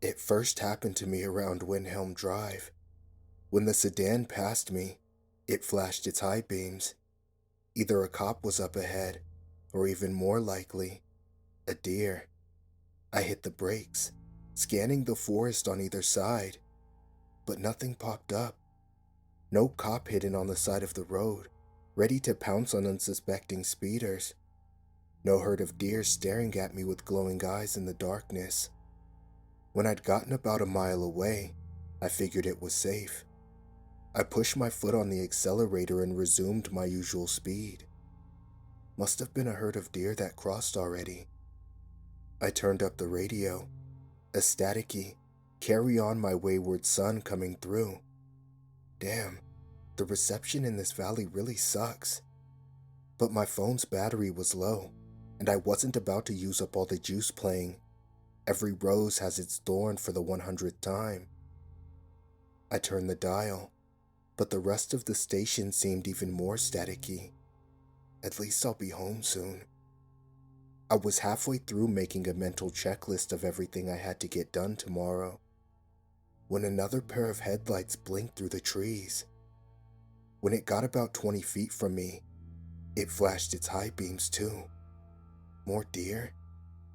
It first happened to me around Windhelm Drive. When the sedan passed me, it flashed its high beams. Either a cop was up ahead, or even more likely, a deer. I hit the brakes, scanning the forest on either side, but nothing popped up. No cop hidden on the side of the road, ready to pounce on unsuspecting speeders. No herd of deer staring at me with glowing eyes in the darkness. When I'd gotten about a mile away, I figured it was safe. I pushed my foot on the accelerator and resumed my usual speed. Must have been a herd of deer that crossed already. I turned up the radio, a staticky, "Carry on my wayward son" coming through. Damn, the reception in this valley really sucks. But my phone's battery was low, and I wasn't about to use up all the juice playing "Every Rose Has Its Thorn" for the 100th time. I turned the dial, but the rest of the station seemed even more staticky. At least I'll be home soon. I was halfway through making a mental checklist of everything I had to get done tomorrow, when another pair of headlights blinked through the trees. When it got about 20 feet from me, it flashed its high beams too. More deer,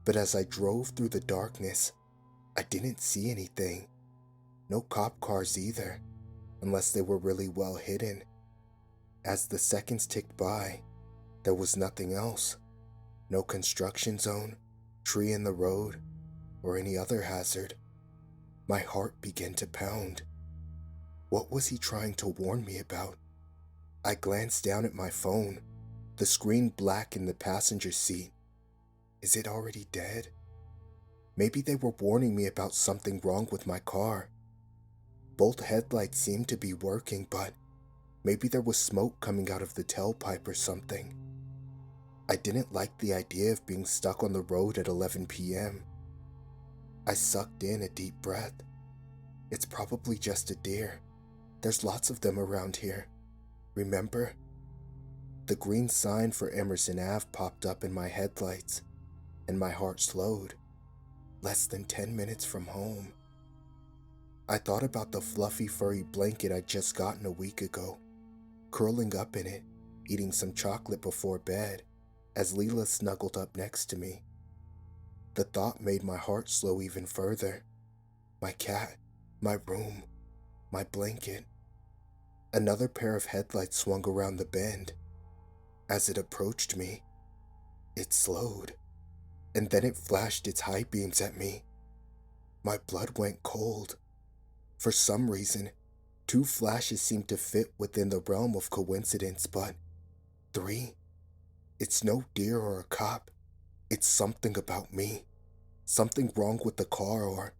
but as I drove through the darkness, I didn't see anything. No cop cars either, unless they were really well hidden. As the seconds ticked by, there was nothing else. No construction zone, tree in the road, or any other hazard. My heart began to pound. What was he trying to warn me about? I glanced down at my phone, the screen black in the passenger seat. Is it already dead? Maybe they were warning me about something wrong with my car. Both headlights seemed to be working, but maybe there was smoke coming out of the tailpipe or something. I didn't like the idea of being stuck on the road at 11 p.m. I sucked in a deep breath. It's probably just a deer. There's lots of them around here. Remember? The green sign for Emerson Ave popped up in my headlights, and my heart slowed. Less than 10 minutes from home. I thought about the fluffy furry blanket I'd just gotten a week ago, curling up in it, eating some chocolate before bed, as Leela snuggled up next to me. The thought made my heart slow even further. My cat, my room, my blanket. Another pair of headlights swung around the bend. As it approached me, it slowed, and then it flashed its high beams at me. My blood went cold. For some reason, 2 flashes seemed to fit within the realm of coincidence, but 3? It's no deer or a cop. It's something about me. Something wrong with the car, or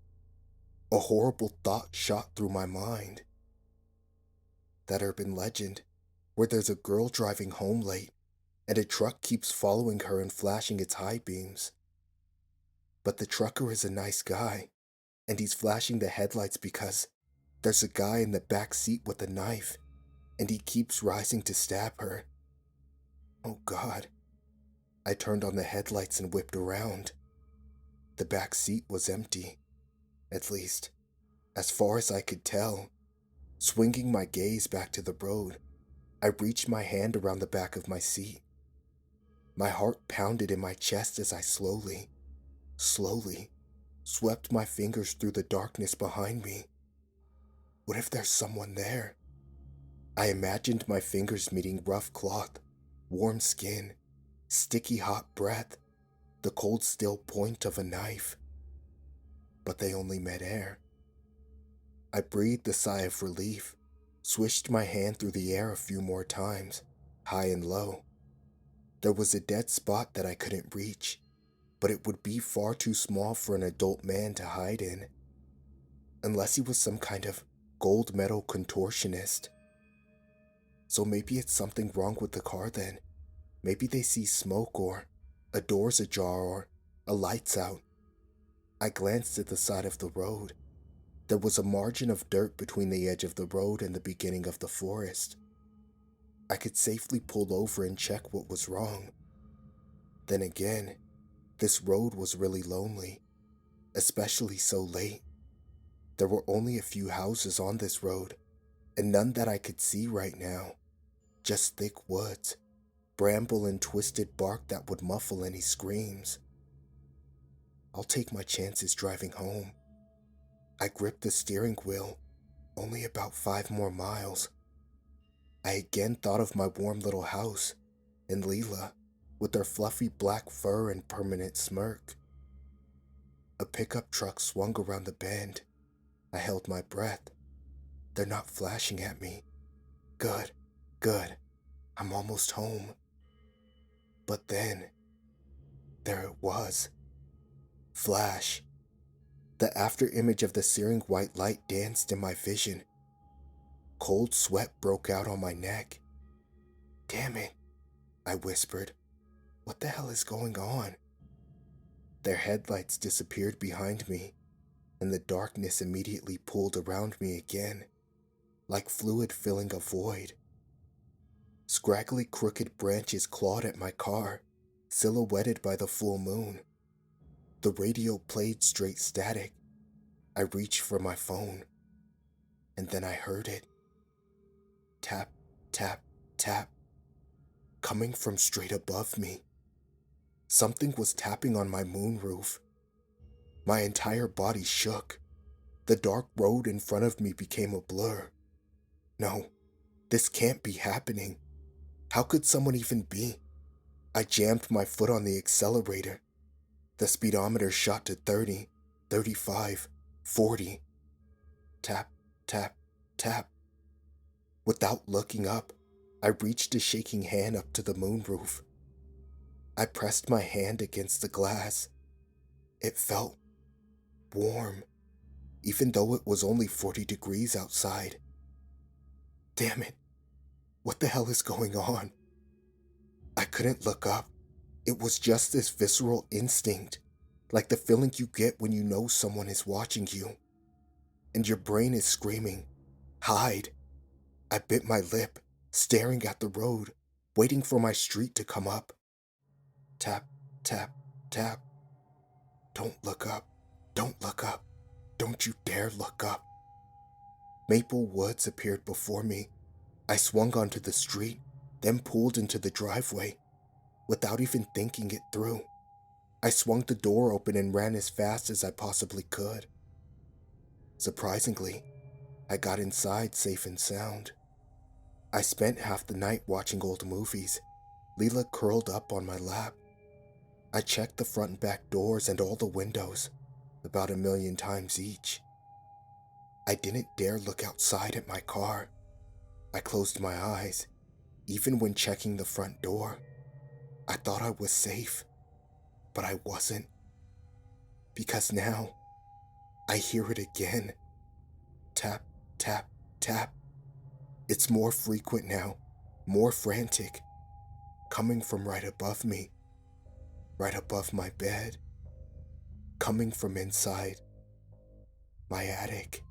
a horrible thought shot through my mind. That urban legend, where there's a girl driving home late, and a truck keeps following her and flashing its high beams. But the trucker is a nice guy, and he's flashing the headlights because there's a guy in the back seat with a knife, and he keeps rising to stab her. Oh God. I turned on the headlights and whipped around. The back seat was empty, at least, as far as I could tell. Swinging my gaze back to the road, I reached my hand around the back of my seat. My heart pounded in my chest as I slowly swept my fingers through the darkness behind me. What if there's someone there? I imagined my fingers meeting rough cloth, warm skin, sticky hot breath, the cold still point of a knife. But they only met air. I breathed a sigh of relief, swished my hand through the air a few more times, high and low. There was a dead spot that I couldn't reach, but it would be far too small for an adult man to hide in. Unless he was some kind of gold medal contortionist. So maybe it's something wrong with the car then. Maybe they see smoke, or a door's ajar, or a light's out. I glanced at the side of the road. There was a margin of dirt between the edge of the road and the beginning of the forest. I could safely pull over and check what was wrong. Then again, this road was really lonely, especially so late. There were only a few houses on this road, and none that I could see right now. Just thick woods, bramble and twisted bark that would muffle any screams. I'll take my chances driving home. I gripped the steering wheel, only about 5 more miles. I again thought of my warm little house, and Leela, with her fluffy black fur and permanent smirk. A pickup truck swung around the bend. I held my breath. They're not flashing at me. Good, good. I'm almost home. But then, there it was. Flash. The after image of the searing white light danced in my vision. Cold sweat broke out on my neck. Damn it, I whispered. What the hell is going on? Their headlights disappeared behind me, and the darkness immediately pulled around me again, like fluid filling a void. Scraggly, crooked branches clawed at my car, silhouetted by the full moon. The radio played straight static. I reached for my phone, and then I heard it. Tap, tap, tap, coming from straight above me. Something was tapping on my moonroof. My entire body shook. The dark road in front of me became a blur. No, this can't be happening. How could someone even be? I jammed my foot on the accelerator. The speedometer shot to 30, 35, 40. Tap, tap, tap. Without looking up, I reached a shaking hand up to the moonroof. I pressed my hand against the glass. It felt warm, even though it was only 40 degrees outside. Damn it, what the hell is going on? I couldn't look up. It was just this visceral instinct, like the feeling you get when you know someone is watching you, and your brain is screaming, hide. I bit my lip, staring at the road, waiting for my street to come up. Tap, tap, tap. Don't look up. Don't look up. Don't you dare look up. Maple woods appeared before me. I swung onto the street, then pulled into the driveway. Without even thinking it through, I swung the door open and ran as fast as I possibly could. Surprisingly, I got inside safe and sound. I spent half the night watching old movies, Leela curled up on my lap. I checked the front and back doors and all the windows, about 1,000,000 times each. I didn't dare look outside at my car. I closed my eyes, even when checking the front door. I thought I was safe, but I wasn't. Because now, I hear it again. Tap, tap, tap. It's more frequent now, more frantic, coming from right above me, right above my bed, coming from inside my attic.